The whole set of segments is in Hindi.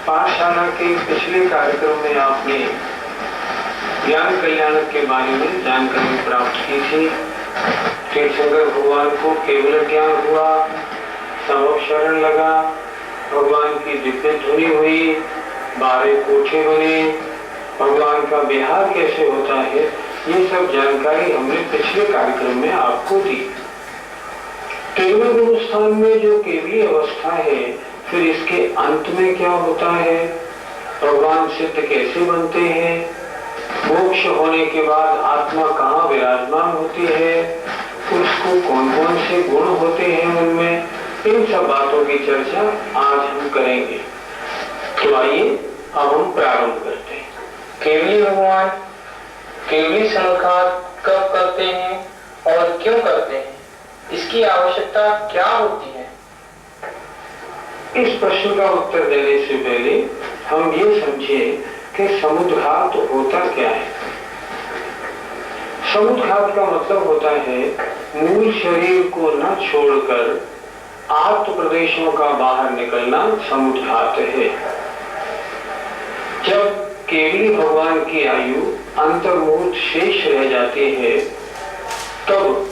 पाठशाला के पिछले कार्यक्रम में आपने ज्ञान कल्याण के बारे में जानकारी प्राप्त की थी। तीर्थंकर भगवान को केवल ज्ञान हुआ, सब शरण लगा, भगवान की दिव्य ध्वनि हुई, 12 कोठे बने, भगवान का विहार कैसे होता है, ये सब जानकारी हमने पिछले कार्यक्रम में आपको दी। केवल गुरुस्थान में जो केवली अवस्था है, फिर इसके अंत में क्या होता है, भगवान सिद्ध कैसे बनते हैं, मोक्ष होने के बाद आत्मा कहाँ विराजमान होती है, उसको कौन कौन से गुण होते हैं उनमें, इन सब बातों की चर्चा आज हम करेंगे। तो आइए अब हम प्रारंभ करते हैं। केवली भगवान केवली समुद्घात कब करते हैं और क्यों करते हैं, इसकी आवश्यकता क्या होती है? इस प्रश्न का उत्तर देने से पहले हम ये समझें कि समुद्घात होता क्या है। समुद्घात का मतलब होता है मूल शरीर को न छोड़कर आत्म प्रदेशों का बाहर निकलना समुद्घात है। जब केवली भगवान की आयु अंतर्मुहूर्त शेष रह जाती है, तब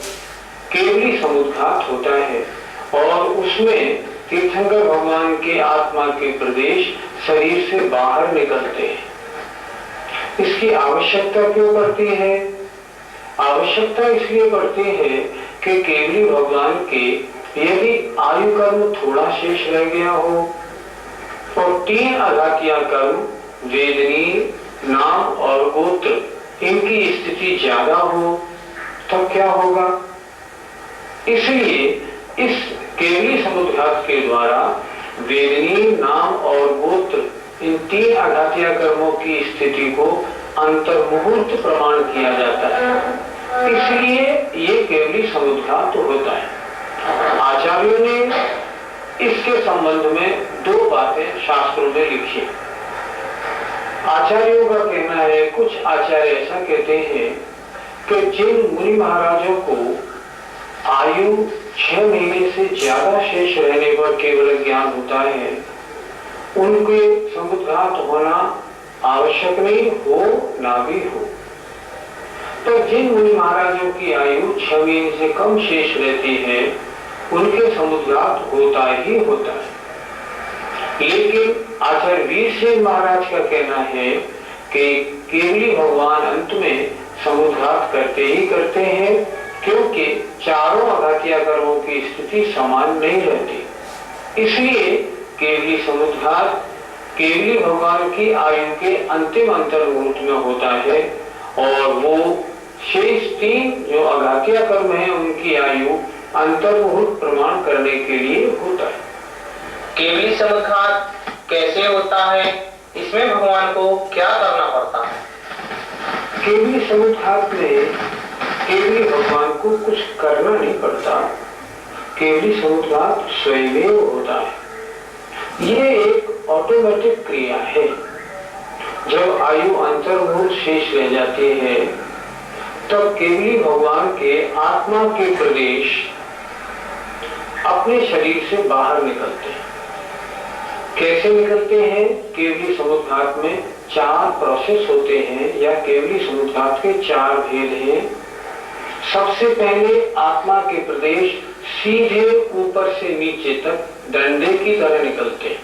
केवली समुद्घात होता है और उसमें तीर्थंकर भगवान के आत्मा के प्रदेश शरीर से बाहर निकलते हैं। इसकी आवश्यकता क्यों पड़ती है? आवश्यकता इसलिए पड़ती है कि केवली भगवान के यदि आयु कर्म थोड़ा शेष रह गया हो और 3 अघातिया कर्म वेदनी, नाम और गोत्र, इनकी स्थिति ज्यादा हो, तब क्या होगा? इसलिए इस केवली समुद्घात के द्वारा वेदनी, नाम और गोत्र, इन 3 अघातिया कर्मों की स्थिति को अंतर्मुहूर्त प्रमाण किया जाता है। इसलिए ये केवली समुद्घात होता है। आचार्यों ने इसके संबंध में 2 बातें शास्त्रों में लिखी। आचार्यों का कहना है, कुछ आचार्य ऐसा कहते हैं कि जिन मुनि महाराजों को आयु 6 महीने से ज्यादा शेष रहने पर केवल ज्ञान होता है, उनके समुद्घात होना आवश्यक नहीं हो, ना भी हो। तो जिन मुनि महाराजों की आयु 6 महीने से कम शेष रहती है, उनके समुद्घात होता ही होता है। लेकिन आचार्य वीरसेन महाराज का कहना है कि केवली भगवान अंत में समुद्घात करते ही करते हैं, क्योंकि चारों अघातिया कर्मों की स्थिति समान नहीं रहती। इसलिए केवली समुद्घात केवली भगवान की आयु के अंतिम अंतर्मुहूर्त में होता है और वो शेष 3 जो अघातिया कर्म है, उनकी आयु अंतर्मुहूर्त प्रमाण करने के लिए होता है। केवली समुद्घात कैसे होता है, इसमें भगवान को क्या करना पड़ता है? केवली समुद्घात में केवली भगवान को कुछ करना नहीं पड़ता, केवली समुद्घात स्वयं होता है। ये एक ऑटोमेटिक क्रिया है। जब आयु अंतर्मुहूर्त शेष रह जाती है, तब केवली भगवान के आत्मा के प्रदेश अपने शरीर से बाहर निकलते हैं। कैसे निकलते हैं? केवली समुद्घात में 4 प्रोसेस होते हैं, या केवली समुद्घात के 4 भेद हैं। सबसे पहले आत्मा के प्रदेश सीधे ऊपर से नीचे तक डंडे की तरह निकलते हैं,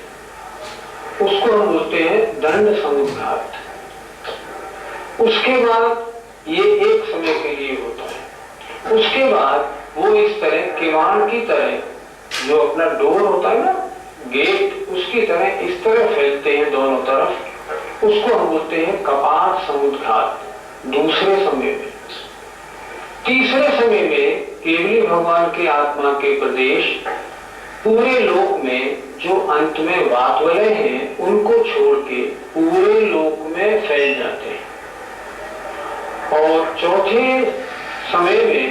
उसको हम बोलते हैं दंड समुद्घात। उसके बाद ये एक समय के लिए होता है। उसके बाद वो इस तरह किवाड़ की तरह, जो अपना डोर होता है ना, गेट, उसकी तरह इस तरह फैलते हैं दोनों तरफ, उसको हम बोलते हैं कपाट समुद्घात। दूसरे समय में, तीसरे समय में केवली भगवान के आत्मा के प्रदेश पूरे लोक में जो अंत में वातवलय हैं, उनको छोड़ के पूरे लोक में फैल जाते हैं। और चौथे समय में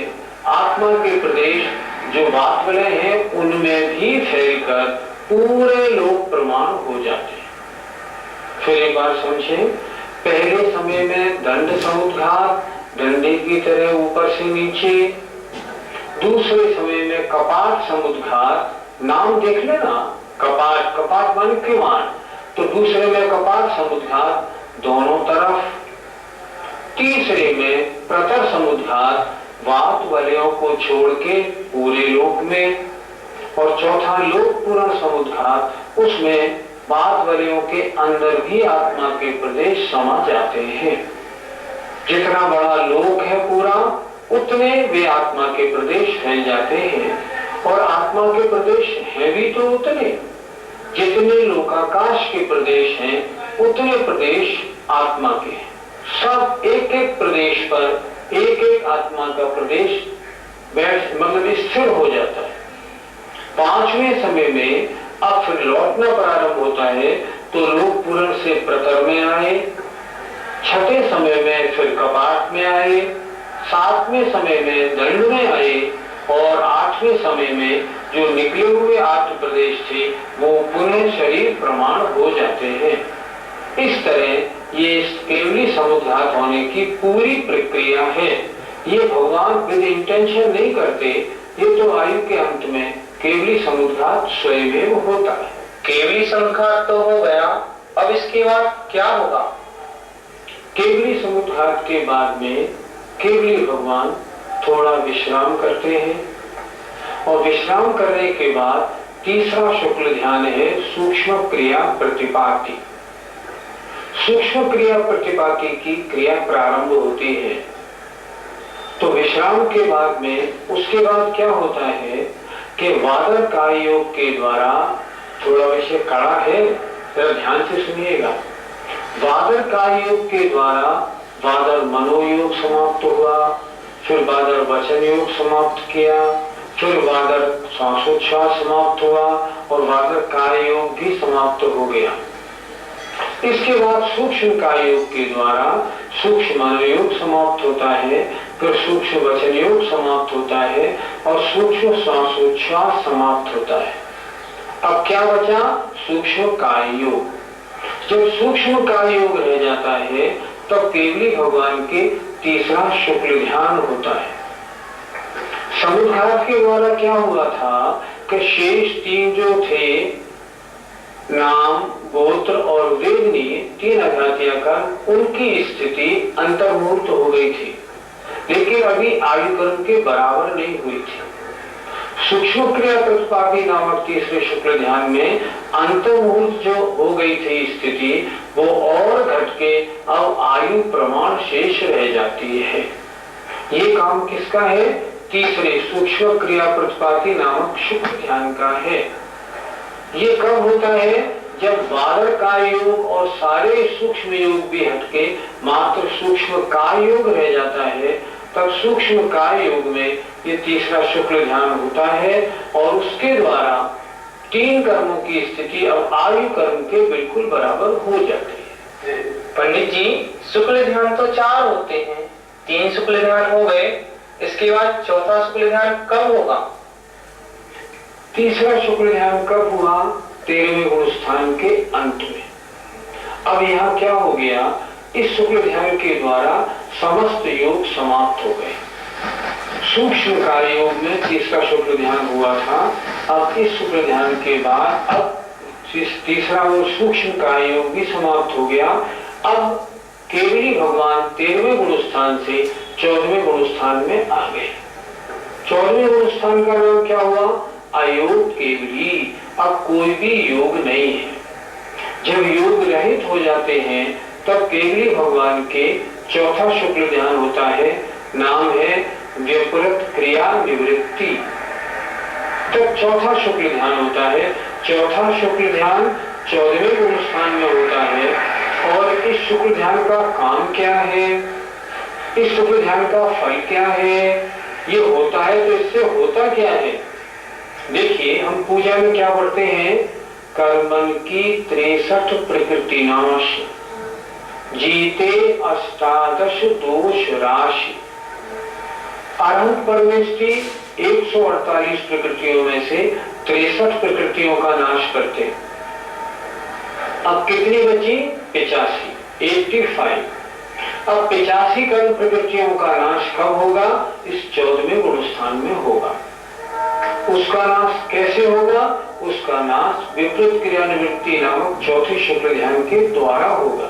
आत्मा के प्रदेश जो वातवलय हैं, उनमें भी फैलकर पूरे लोक प्रमाण हो जाते हैं। फिर एक बार समझें, पहले समय में दंड समुद्घात, डंडे की तरह ऊपर से नीचे। दूसरे समय में कपाट समुद्घात, नाम देख लेना, कपाट, कपाट माने किवाड़, तो दूसरे में कपाट समुद्घात दोनों तरफ, तीसरे में प्रतर समुद्घात वात वलयों को छोड़ के पूरे लोक में, और चौथा लोक पूर्ण समुद्घात, उसमें वात वलयों के अंदर भी आत्मा के प्रदेश समा जाते हैं। जितना बड़ा लोक है पूरा, उतने वे आत्मा के प्रदेश फैल जाते हैं, और आत्मा के प्रदेश हैं भी तो उतने, जितने लोकाकाश के प्रदेश हैं उतने प्रदेश आत्मा के। सब एक एक प्रदेश पर एक एक आत्मा का प्रदेश मतलब स्थिर हो जाता है। पांचवें समय में अब फिर लौटना प्रारंभ होता है, तो लोक पूर्ण से प्रतर में आए, छठे समय में फिर कपाट में आए, सातवें समय में दंड में आए, और आठवें समय में जो निकले हुए आठ प्रदेश थे वो पुनः शरीर प्रमाण हो जाते हैं। इस तरह ये केवली समुद्घात होने की पूरी प्रक्रिया है। ये भगवान विद इंटेंशन नहीं करते, ये तो आयु के अंत में केवली समुद्घात स्वयं होता है। केवली समुद्घात तो हो गया, अब इसके बाद क्या होगा? केवली समुद्घात के बाद में केवली भगवान थोड़ा विश्राम करते हैं, और विश्राम करने के बाद तीसरा शुक्ल ध्यान है सूक्ष्म क्रिया प्रतिपाती। सूक्ष्म क्रिया प्रतिपाती की क्रिया प्रारंभ होती है। तो विश्राम के बाद में उसके बाद क्या होता है कि वादर काय योग के द्वारा, थोड़ा विषय कड़ा है, जरा ध्यान से सुनिएगा। वादर काय योग के द्वारा वादर मनोयोग समाप्त हुआ, फिर वादर वचन योग समाप्त किया, फिर वादर श्वासोच्छ्वास समाप्त हुआ, और वादर काय योग भी समाप्त हो गया। इसके बाद सूक्ष्म काय योग के द्वारा सूक्ष्म मनोयोग समाप्त होता है, फिर सूक्ष्म वचन योग समाप्त होता है, और सूक्ष्म श्वासोच्छ्वास समाप्त होता है। अब क्या बचा? सूक्ष्म काय योग। जब सूक्ष्म काय योग रह जाता है तब केवली भगवान के तीसरा शुक्ल ध्यान होता है। समुद्घात के द्वारा क्या हुआ था कि शेष तीन जो थे, नाम, गोत्र और वेदनी, तीन अघातियां कर उनकी स्थिति अंतर्मूर्त हो गई थी, लेकिन अभी आयु कर्म के बराबर नहीं हुई थी। सूक्ष्म क्रिया प्रतिपादी नामक तीसरे शुक्ल ध्यान में अंतर्मुहूर्त जो हो गई थी स्थिति, वो और घट के अब आयु प्रमाण शेष रह जाती है। ये काम किसका है? तीसरे सूक्ष्म क्रिया प्रतिपादी नामक शुक्ल ध्यान का है। ये कब होता है? जब वादर काय योग और सारे सूक्ष्म योग भी हटके मात्र सूक्ष्म काय योग रह जाता है, तब सूक्ष्म काय योग में ये तीसरा शुक्ल ध्यान होता है, और उसके द्वारा तीन कर्मों की स्थिति अब आयु कर्म के बिल्कुल बराबर हो जाती है। पंडित जी, शुक्ल ध्यान तो चार होते हैं, तीन शुक्ल ध्यान हो गए, इसके बाद चौथा शुक्ल ध्यान कब होगा? तीसरा शुक्ल ध्यान कब हुआ? 13वें गुण स्थान के अंत में। अब यहाँ क्या हो गया? इस शुक्ल ध्यान के द्वारा समस्त योग समाप्त हो गए। सूक्ष्म काय योग में तीसरा शुक्ल ध्यान हुआ था, अब इस शुक्ल ध्यान के बाद अब तीसरा और सूक्ष्म काय योग भी समाप्त हो गया। अब केवली भगवान 13वें गुण स्थान से 14वें गुण स्थान में आ गए। 14वें गुण स्थान का नाम क्या हुआ? अयोग केवली। अब कोई भी योग नहीं है। जब योग रहित हो जाते हैं तब केवली भगवान के चौथा शुक्ल ध्यान होता है, नाम है व्यपरत क्रिया निवृत्ति। तब चौथा शुक्ल ध्यान होता है। चौथा शुक्ल ध्यान 14वें गुण स्थान में होता है, और इस शुक्ल ध्यान का काम क्या है, इस शुक्ल ध्यान का फल क्या है, ये होता है तो इससे होता क्या है? देखिए, हम पूजा में क्या पढ़ते हैं? कर्मन की 63 प्रकृति नाश, जीते 18 दोष राशि। अरहंत परमेष्ठी 148 प्रकृतियों में से 63 प्रकृतियों का नाश करते हैं। अब कितनी बची? 85। अब 85 कर्म प्रकृतियों का नाश कब होगा? इस 14वें गुण स्थान में होगा। उसका नाश कैसे होगा? उसका नाश विपरीत क्रिया निवृत्ति नामक चौथे शुक्ल ध्यान के द्वारा होगा।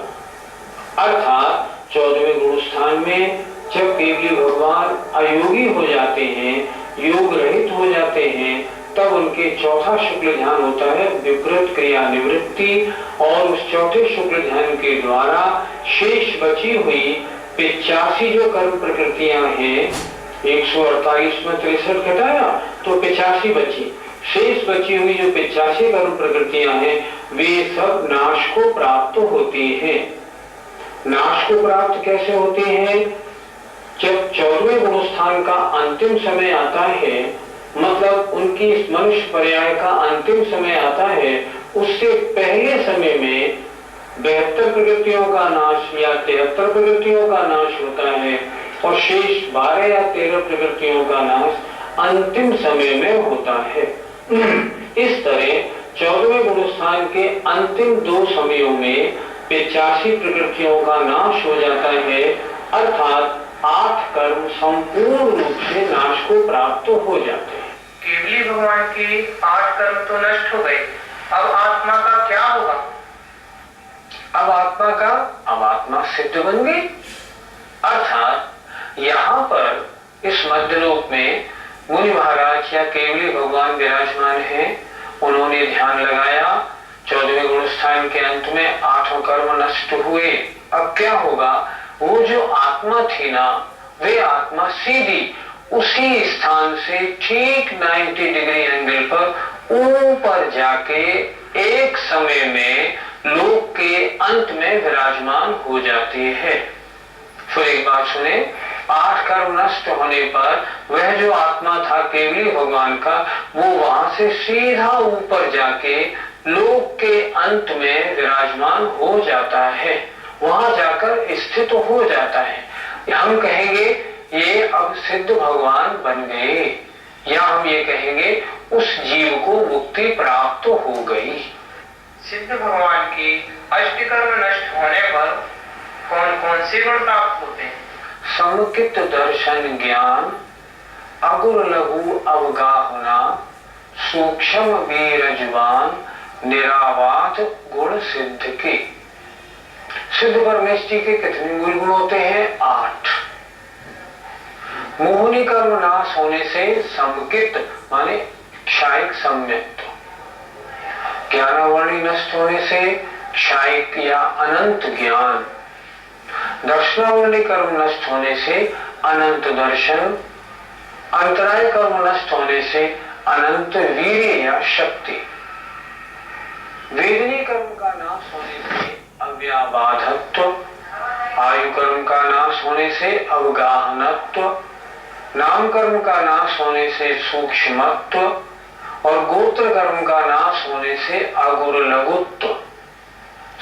अर्थात 14वें गुण स्थान में जब केवली भगवान अयोगी हो जाते हैं, योग रहित हो जाते हैं, तब उनके चौथा शुक्ल ध्यान होता है विपरीत क्रिया निवृत्ति, और उस चौथे शुक्ल ध्यान के द्वारा शेष बची हुई 85 जो कर्म प्रकृतियां हैं, 148 में 63 घटाया तो 85 बची, शेष बची हुई जो 85 कर्म प्रकृतियां हैं वे सब नाश को प्राप्त होती हैं। नाश को प्राप्त कैसे होते हैं? जब 14वें गुण स्थान का अंतिम समय आता है, मतलब उनकी इस मनुष्य पर्याय का अंतिम समय आता है, उससे पहले समय में 72 प्रकृतियों का नाश या 73 प्रकृतियों का नाश होता है और शेष 12 या 13 प्रकृतियों का नाश अंतिम समय में होता है। इस तरह 14वें गुण स्थान के अंतिम 2 समयों में 85 प्रकृतियों का नाश हो जाता है, अर्थात 8 कर्म संपूर्ण रूप से नाश को प्राप्त हो जाते हैं। केवली भगवान के 8 कर्म तो नष्ट हो गए, अब आत्मा का क्या होगा? अब आत्मा सिद्ध बन गई। अर्थात यहाँ पर इस मध्यलोक में मुनि महाराज या केवली भगवान विराजमान हैं, उन्होंने ध्यान लगाया, 14वें गुण स्थान के अंत में 8 कर्म नष्ट हुए। अब क्या होगा? वो जो आत्मा थी ना, वे आत्मा सीधी उसी स्थान से ठीक 90 डिग्री एंगल पर ऊपर जाके एक समय में लोक के अंत में विराजमान हो जाती है। फिर एक बात सुने, 8 कर्म नष्ट होने पर वह जो आत्मा था केवली भगवान का, वो वहां से सीधा ऊपर जाके लोक के अंत में विराजमान हो जाता है, वहां जाकर स्थित हो जाता है। हम कहेंगे ये अब सिद्ध भगवान बन गए, या हम ये कहेंगे उस जीव को मुक्ति प्राप्त हो गई। सिद्ध भगवान की अष्टकर्म नष्ट होने पर कौन कौन से गुण प्राप्त होते हैं? समुचित दर्शन ज्ञान, अगुर लघु अवगाहना, सूक्ष्म वीर जुबान, निरावाद गुण सिद्ध के। सिद्ध परमेश्वरी के कितने मूल गुण होते हैं? 8। मोहनी कर्म नाश होने से समुचित माने क्षायिक सम्यक्त, ज्ञानावरणी नष्ट होने से क्षायिक या अनंत ज्ञान, दर्शनावरणी कर्म नष्ट होने से अनंत दर्शन, अंतराय कर्म नष्ट होने से अनंत वीर्य या शक्ति, वेदनी कर्म का नाश होने से अव्याबाधत्व, आयु कर्म का नाश होने से अवगाहनत्व, नाम कर्म का नाश होने से सूक्ष्मत्व और गोत्र कर्म का नाश होने से अगुर लघुत्व।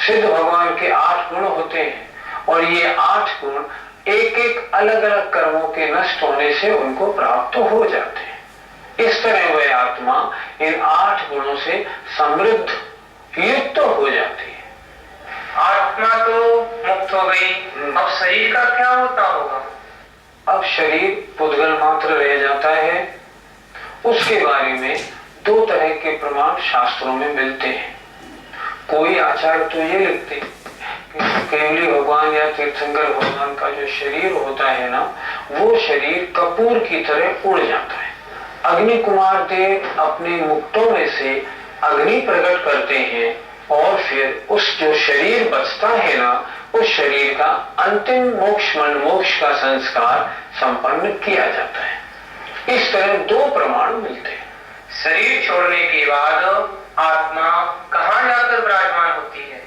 सिद्ध भगवान के 8 गुण होते हैं और ये 8 गुण एक एक अलग अलग कर्मों के नष्ट होने से उनको प्राप्त हो जाते हैं। इस तरह वह आत्मा इन 8 गुणों से समृद्ध युक्त हो जाती है। आत्मा तो मुक्त हो गई, अब शरीर का क्या होता होगा? अब शरीर पुद्गल मात्र रह जाता है। उसके बारे में 2 तरह के प्रमाण शास्त्रों में मिलते हैं। कोई आचार्य तो ये लिखते हैं कि केवली भगवान या तीर्थंकर भगवान का जो शरीर होता है ना, वो शरीर कपूर की तरह उड़ जाता है। अग्नि कुमार देव अपने मुक्तों में से अग्नि प्रकट करते हैं और फिर उस जो शरीर बचता है ना, उस शरीर का अंतिम मोक्ष मोक्ष का संस्कार संपन्न किया जाता है। इस तरह 2 प्रमाण मिलते हैं। शरीर छोड़ने के बाद आत्मा कहाँ जाकर विराजमान होती है?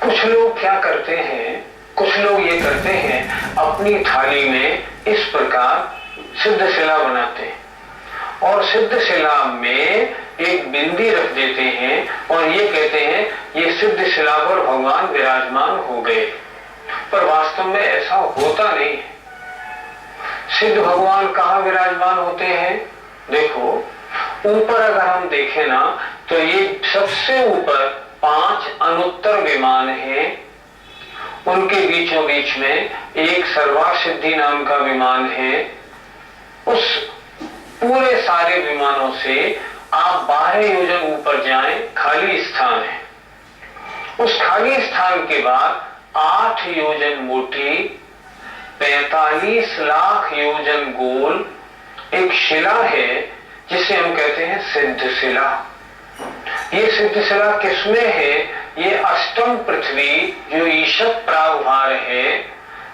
कुछ लोग क्या करते हैं, कुछ लोग ये करते हैं, अपनी थाली में इस प्रकार सिद्ध शिला बनाते हैं और सिद्ध शिला में एक बिंदी रख देते हैं और ये कहते हैं ये सिद्ध शिला पर भगवान विराजमान हो गए, पर वास्तव में ऐसा होता नहीं है। सिद्ध भगवान कहाँ विराजमान होते हैं? देखो, ऊपर अगर हम देखें ना, तो ये सबसे ऊपर 5 अनुत्तर विमान हैं। उनके बीचों बीच में एक सर्वा सिद्धि नाम का विमान है। उस पूरे सारे विमानों से आप 12 योजन ऊपर जाएं, खाली स्थान है। उस खाली स्थान के बाद 8 योजन मोटी, 45 लाख योजन गोल एक शिला है जिसे हम कहते हैं सिद्ध शिला। ये सिद्ध शिला किसमें है? ये अष्टम पृथ्वी जो ईशत प्रागभार है,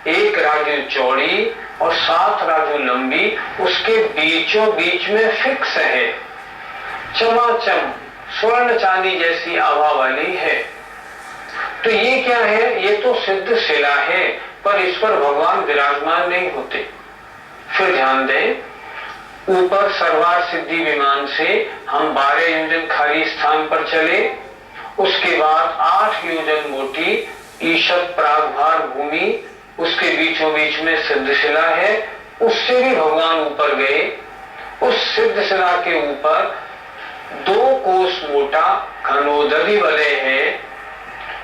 1 राजू चौड़ी और 7 राजू लंबी, उसके बीचों बीच में फिक्स है, चमाचम स्वर्ण चांदी जैसी आभा वाली है। तो ये क्या है? ये तो सिद्ध शिला है, पर इस पर भगवान विराजमान नहीं होते। फिर ध्यान दें, ऊपर सर्वार सिद्धि विमान से हम 12 योजन खाली स्थान पर चले, उसके बाद 8 योजन मोटी ईशत प्रागभार भूमि, उसके बीचों बीच में सिद्ध शिला है, उससे भी भगवान ऊपर गए। उस सिद्ध शिला के ऊपर 2 कोस मोटा घनोदरी वलय है,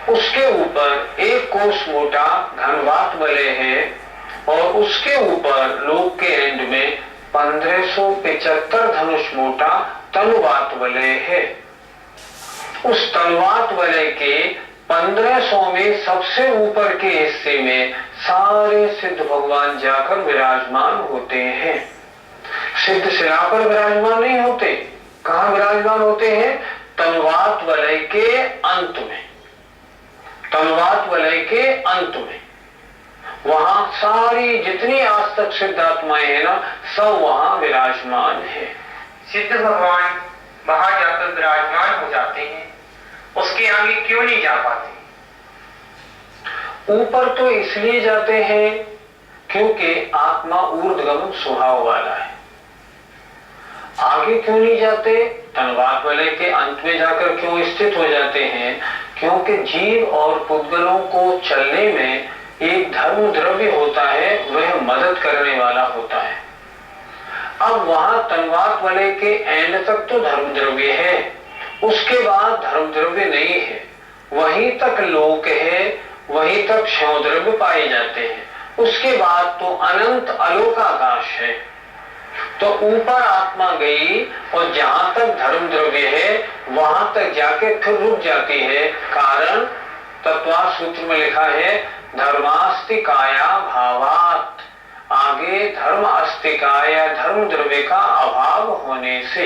उसके ऊपर 1 कोस मोटा घनवात वलय है, और उसके ऊपर लोक के एंड में 1575 धनुष मोटा तनुवात वलय है। उस तनुवात वलय के 1500 में सबसे ऊपर के हिस्से में सारे सिद्ध भगवान जाकर विराजमान होते हैं। सिद्ध शिला पर विराजमान नहीं होते। कहाँ विराजमान होते हैं? तनुवात वलय के अंत में। तनुवात वलय के अंत में वहां सारी जितनी आज तक सिद्ध आत्माएं हैं ना, सब वहां विराजमान है। सिद्ध भगवान वहां जाकर विराजमान हो जाते हैं, उसके आगे क्यों नहीं जा पाते? ऊपर तो इसलिए जाते हैं क्योंकि आत्मा ऊर्ध्वगमन स्वभाव वाला है। आगे क्यों नहीं जाते? तनवात वलय के अंत में जाकर क्यों स्थित हो जाते हैं? क्योंकि जीव और पुद्गलों को चलने में एक धर्म द्रव्य होता है, वह मदद करने वाला होता है। अब वहां तनवात वलय के एंड तक तो धर्म द्रव्य है, उसके बाद धर्म द्रव्य नहीं है। वहीं तक लोक है, वहीं तक क्षण द्रव्य पाए जाते हैं, उसके बाद तो अनंत अलोकाकाश है। तो ऊपर आत्मा गई और जहां तक धर्म द्रव्य है वहां तक जाके फिर रुक जाती है। कारण तत्वार सूत्र में लिखा है धर्मास्तिकाया भावात, आगे धर्म अस्तिकाया धर्म द्रव्य का अभाव होने से।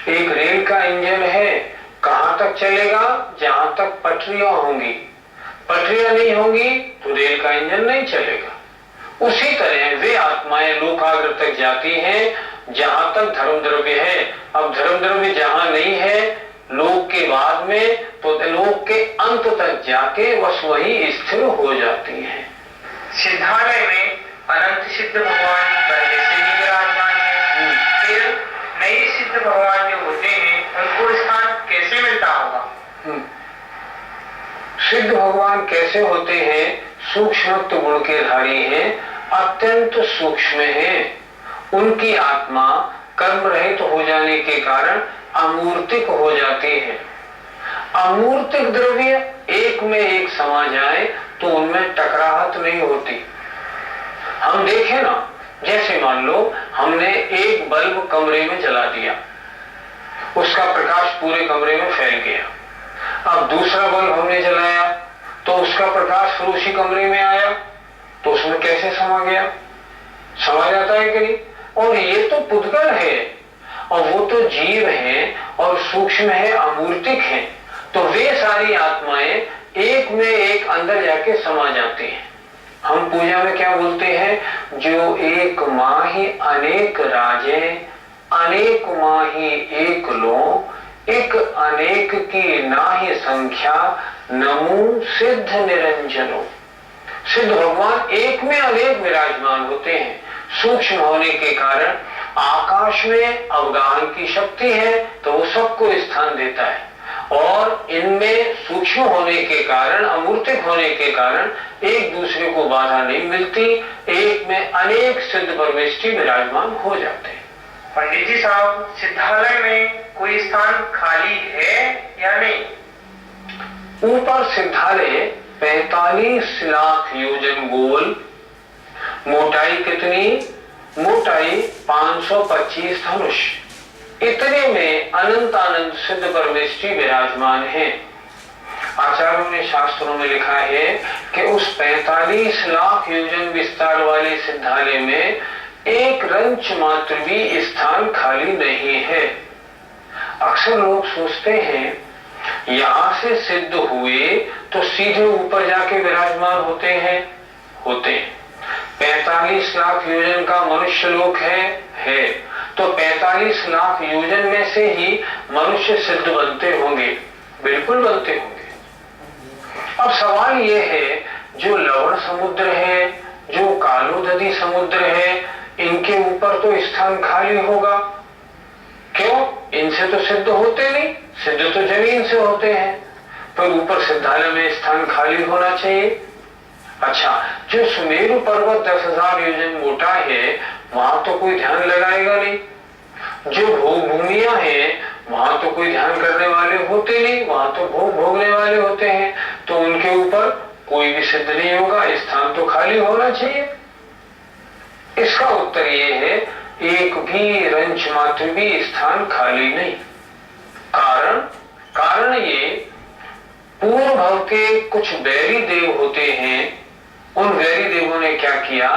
एक रेल का इंजन है, कहां तक चलेगा? जहां तक पटरियां होंगी। पटरियां नहीं होंगी तो रेल का इंजन नहीं चलेगा। उसी तरह वे आत्माएं लोकाग्र तक जाती हैं जहां तक धर्म द्रव्य है। अब धर्म द्रव्य जहां नहीं है लोक के बाद में, तो लोक के अंत तक जाके बस वही स्थिर हो जाती है। सिद्धालय में अनंत सिद्ध भगवान पहले से ही विराजमान है, फिर नए सिद्ध भगवान जो होते हैं उनको स्थान कैसे मिलता होगा? सिद्ध भगवान कैसे होते हैं? सूक्ष्मत्व गुण के धारी हैं, अत्यंत सूक्ष्म हैं। उनकी आत्मा कर्म रहित हो जाने के कारण अमूर्तिक हो जाती है। अमूर्तिक द्रव्य एक में एक समा जाए तो उनमें टकराहट नहीं होती। हम देखें ना, जैसे मान लो हमने एक बल्ब कमरे में जला दिया, उसका प्रकाश पूरे कमरे में फैल गया। अब दूसरा बल्ब हमने जलाया तो उसका प्रकाश फिर उसी कमरे में आया, तो उसमें कैसे समा गया? समा जाता है कि नहीं? और ये तो पुद्गल है और वो तो जीव हैं और सूक्ष्म है, अमूर्तिक हैं, तो वे सारी आत्माएं एक में एक अंदर जाके समा जाती हैं। हम पूजा में क्या बोलते हैं? जो एक माही अनेक राजे, अनेक माही एक लो, एक अनेक की नाहि संख्या, नमो सिद्ध निरंजनो। सिद्ध भगवान एक में अनेक विराजमान होते हैं। सूक्ष्म होने के कारण आकाश में अवगाहन की शक्ति है तो वो सबको स्थान देता है, और इनमें सूक्ष्म होने के कारण, अमूर्तिक होने के कारण एक दूसरे को बाधा नहीं मिलती, एक में अनेक सिद्ध परमेष्ठी विराजमान हो जाते हैं। पंडित जी साहब, सिद्धालय में कोई स्थान खाली है या नहीं? ऊपर सिद्धालय 45 लाख योजन गोल, मोटाई कितनी? मोटाई 525 धनुष, इतने में अनंत आनंद सिद्ध परमेष्ठी विराजमान है। आचार्यों ने शास्त्रों में लिखा है कि उस 45 लाख योजन विस्तार वाले सिद्धालय में एक रंच मात्र भी स्थान खाली नहीं है। अक्सर लोग सोचते हैं यहां से सिद्ध हुए तो सीधे ऊपर जाके विराजमान होते हैं। 45 लाख योजन का मनुष्य लोक है तो 45 लाख योजन में से ही मनुष्य सिद्ध बनते होंगे, बिल्कुल बनते होंगे। अब सवाल यह है, जो लवण समुद्र है, जो कालोदधी समुद्र है, इनके ऊपर तो स्थान खाली होगा। क्यों? इनसे तो सिद्ध होते नहीं, सिद्ध तो जमीन से होते हैं, पर ऊपर सिद्धालय में स्थान खाली होना चाहिए। अच्छा, जो सुमेरु पर्वत 10,000 योजन मोटा है, वहां तो कोई ध्यान लगाएगा नहीं। जो भोग भूमियां हैं, वहां तो कोई ध्यान करने वाले होते नहीं, वहां तो भोग भोगने वाले होते हैं, तो उनके ऊपर कोई भी सिद्ध नहीं होगा, स्थान तो खाली होना चाहिए। इसका उत्तर ये है, एक भी रंच मात्र भी स्थान खाली नहीं। कारण ये, पूर्व भव के कुछ बैरी देव होते हैं, उन वैरी देवों ने क्या किया,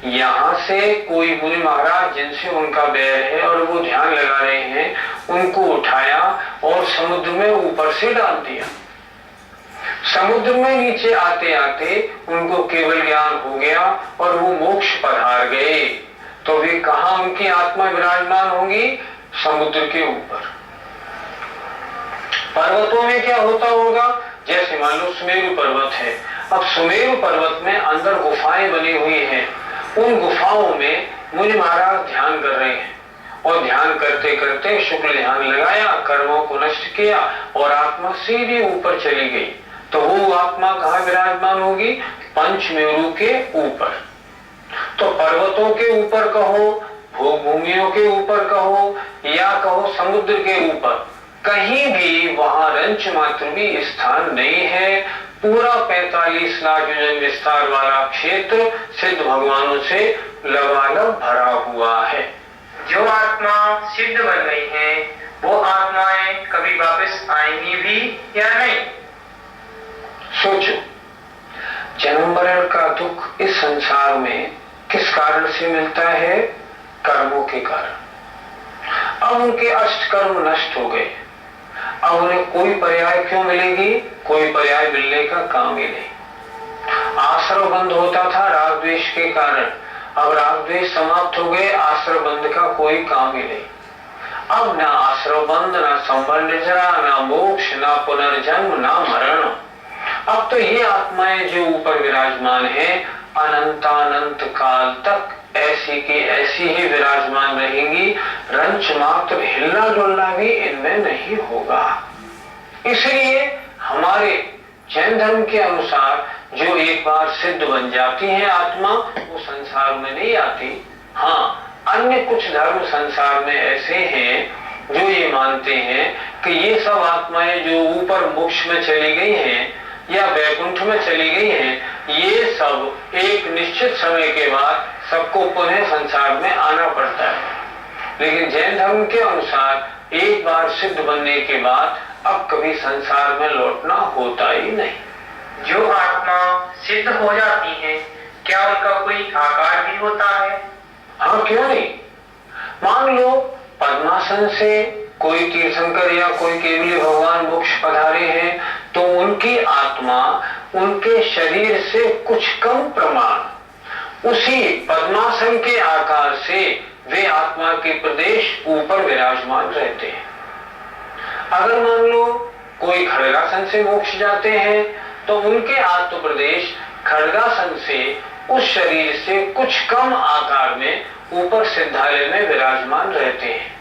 यहां से कोई मुनि महाराज जिनसे उनका बैर है और वो ध्यान लगा रहे हैं, उनको उठाया और समुद्र में ऊपर से डाल दिया। समुद्र में नीचे आते आते उनको केवल ज्ञान हो गया और वो मोक्ष पधार गए। तो वे कहां उनकी आत्मा विराजमान होगी? समुद्र के ऊपर। पर्वतों में क्या होता होगा? जैसे मान लो सुमेरु पर्वत है, अब सुमेरु पर्वत में अंदर गुफाएं बनी हुई हैं, उन गुफाओं में मुनि महाराज ध्यान कर रहे हैं और ध्यान करते करते शुक्ल ध्यान लगाया, कर्मों को नष्ट किया और आत्मा सीधी ऊपर चली गई। तो वो आत्मा कहाँ विराजमान होगी? पंचमेरु के ऊपर। तो पर्वतों के ऊपर कहो, भोग भूमियों के ऊपर कहो, या कहो समुद्र के ऊपर, कहीं भी वहां रंच मात्र भी स्थान नहीं है। पूरा 45 लाख योजन विस्तार वाला क्षेत्र सिद्ध भगवानों से लबालब भरा हुआ है। जो आत्मा सिद्ध बन गई है, वो आत्माएं कभी वापस आएंगी भी या नहीं? सोचो, जन्म मरण का दुख इस संसार में किस कारण से मिलता है? कर्मों के कारण। अब उनके अष्ट कर्म नष्ट हो गए, अब उन्हें कोई पर्याय क्यों मिलेगी? कोई पर्याय मिलने का काम ही नहीं। आश्रय बंद होता था राग द्वेष के कारण, अब राग द्वेष समाप्त हो गए, आश्रय बंद का कोई काम ही नहीं। अब ना आश्रय बंद, ना संबंध जरा, ना मोक्ष, ना पुनर्जन्म, ना मरण। अब तो ये आत्माएं जो ऊपर विराजमान है, अनंतानंत काल तक ऐसी की ऐसी ही विराजमान रहेंगी। रंच मात्र हिलना डुलना भी इनमें नहीं होगा। इसलिए हमारे जैन धर्म के अनुसार जो एक बार सिद्ध बन जाती है आत्मा, वो संसार में नहीं आती। हाँ, अन्य कुछ धर्म संसार में ऐसे हैं जो ये मानते हैं कि ये सब आत्माएं जो ऊपर मोक्ष में चली गई हैं या वैकुंठ में चली गई हैं, ये सब एक निश्चित समय के बाद सबको पुनः संसार में आना पड़ता है। लेकिन जैन धर्म के अनुसार एक बार सिद्ध बनने के बाद अब कभी संसार में लौटना होता ही नहीं। जो आत्मा सिद्ध हो जाती है, क्या उनका कोई आकार भी होता है? हाँ, क्यों नहीं। मान लो पद्मासन से कोई तीर्थंकर या कोई केवली भगवान मोक्ष पधारे हैं, तो उनकी आत्मा उनके शरीर से कुछ कम प्रमाण उसी पद्मासन के आकार से वे आत्मा के प्रदेश ऊपर विराजमान रहते हैं। अगर मान लो कोई खड़गासन से मोक्ष जाते हैं, तो उनके आत्म प्रदेश खड़गासन से उस शरीर से कुछ कम आकार में ऊपर सिद्धालय में विराजमान रहते हैं।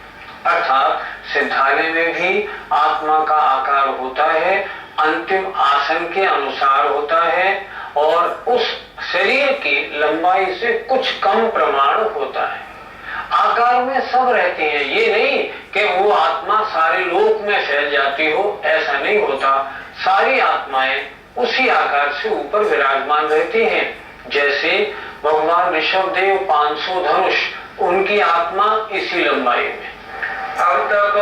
अर्थात सिद्धालय में भी आत्मा का आकार होता है, अंतिम आसन के अनुसार होता है और उस शरीर की लंबाई से कुछ कम प्रमाण होता है। आकार में सब रहते हैं, ये नहीं कि वो आत्मा सारे लोक में फैल जाती हो, ऐसा नहीं होता। सारी आत्माएं उसी आकार से ऊपर विराजमान रहती हैं। जैसे भगवान ऋषभ देव 500 धनुष, उनकी आत्मा इसी लंबाई में। अब तक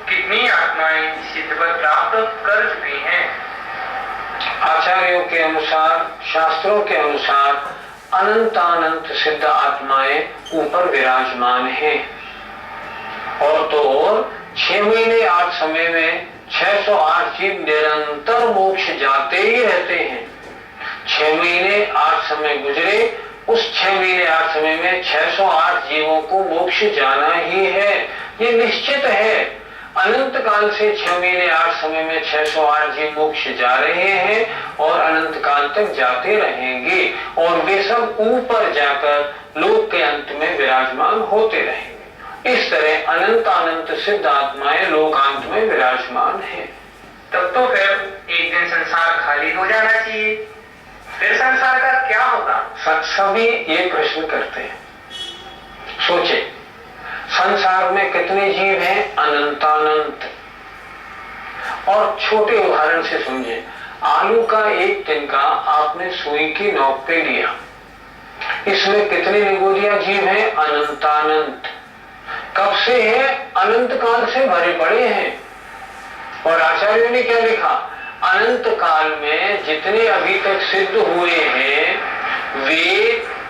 कितनी आत्माएं सिद्ध पद प्राप्त कर चुकी हैं? आचार्यों के अनुसार, शास्त्रों के अनुसार अनंतानंत सिद्ध आत्माएं ऊपर विराजमान हैं। और तो और 6 महीने 8 समय में 608 जीव निरंतर मोक्ष जाते ही रहते हैं। 6 महीने 8 समय गुजरे, उस 6 महीने 8 समय में 608 जीवों को मोक्ष जाना ही है, ये निश्चित है। अनंत काल से 6 महीने 8 समय में 608 जीव मोक्ष जा रहे हैं और अनंत काल तक जाते रहेंगे और वे सब ऊपर जाकर लोक के अंत में विराजमान होते रहेंगे। इस तरह अनंत सिद्ध आत्माएं लोकांत में विराजमान हैं। तब तो फिर एक दिन संसार खाली हो जाना चाहिए, फिर संसार का क्या होगा? सभी ये प्रश्न करते हैं। सोचे, संसार में कितने जीव हैं? अनंतानंत। और छोटे उदाहरण से समझे, आलू का एक तिनका आपने सुई की नोक पे लिया, इसमें कितने निगोदिया जीव हैं? अनंतानंत। कब से है? अनंत काल से भरे पड़े हैं। और आचार्यों ने क्या लिखा? अनंत काल में जितने अभी तक सिद्ध हुए हैं वे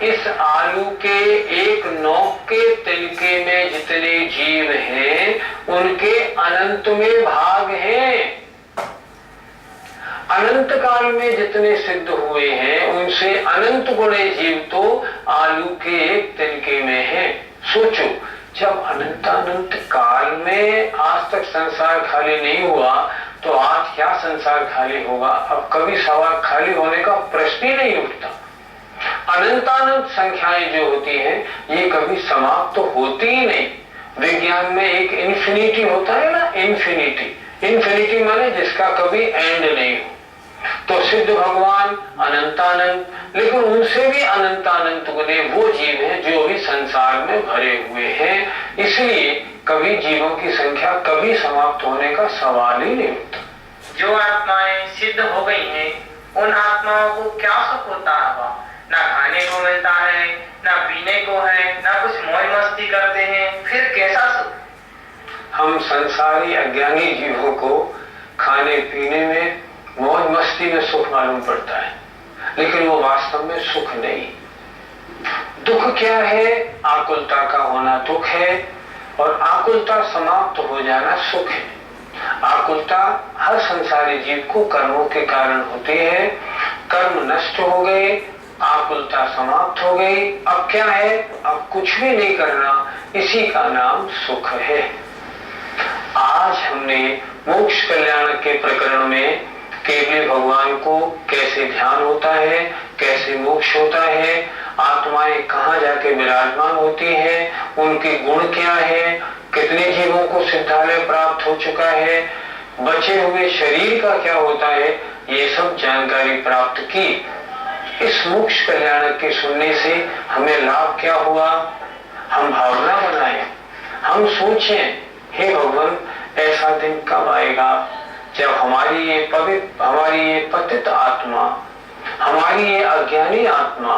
इस आलू के एक नोक के तिनके में जितने जीव हैं उनके अनंत में भाग हैं। अनंत काल में जितने सिद्ध हुए हैं उनसे अनंत गुणे जीव तो आलू के एक तिनके में हैं। सोचो, जब अनंत काल में आज तक संसार खाली नहीं हुआ तो आज क्या संसार खाली होगा? अब कभी सवाल खाली होने का प्रश्न ही नहीं उठता। अनंत संख्याएं जो होती हैं ये कभी समाप्त तो होती ही नहीं। विज्ञान में एक इन्फिनिटी होता है ना, इन्फिनिटी माने जिसका कभी एंड नहीं हो। तो सिद्ध भगवान अनंतानंत, लेकिन उनसे भी अनंतानंत गुने वो जीव हैं जो भी संसार में भरे हुए हैं। इसलिए कभी जीवों की संख्या कभी समाप्त होने का सवाल ही नहीं उठता। जो आत्माएं सिद्ध हो गई हैं उन आत्माओं को क्या सुख होता है? ना खाने को मिलता है, ना पीने को है, ना कुछ मौज मस्ती करते हैं, फिर कैसा सुख? हम संसारी अज्ञानी जीवों को खाने पीने में, मौज मस्ती में सुख मालूम पड़ता है, लेकिन वो वास्तव में सुख नहीं। दुख क्या है? आकुलता का होना दुख है और आकुलता समाप्त हो जाना सुख है। आकुलता हर संसारी जीव को कर्मों के कारण होती है। कर्म नष्ट हो गए, आकुलता समाप्त हो गई। अब क्या है? अब कुछ भी नहीं करना, इसी का नाम सुख है। आज हमने मोक्ष कल्याण के प्रकरण में केवल भगवान को कैसे ध्यान होता है, कैसे मोक्ष होता है, आत्माएं कहाँ जाके विराजमान होती हैं, उनके गुण क्या है, कितने जीवों को सिद्धालय प्राप्त हो चुका है, बचे हुए शरीर का क्या होता है, ये सब जानकारी प्राप्त की। इस मोक्ष कल्याण के सुनने से हमें लाभ क्या हुआ? हम भावना बनाएं, हम सोचें, हे भगवान ऐसा दिन कब आएगा जब हमारी ये पतित आत्मा, हमारी ये अज्ञानी आत्मा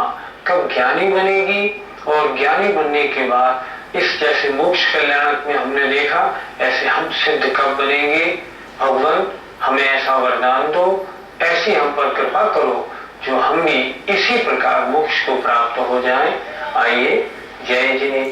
कब ज्ञानी बनेगी और ज्ञानी बनने के बाद इस जैसे मोक्ष कल्याण में हमने देखा ऐसे हम सिद्ध कब बनेंगे? भगवान हमें ऐसा वरदान दो, ऐसी हम पर कृपा करो जो हम भी इसी प्रकार मोक्ष को प्राप्त हो जाएं। आइए, जय जिने।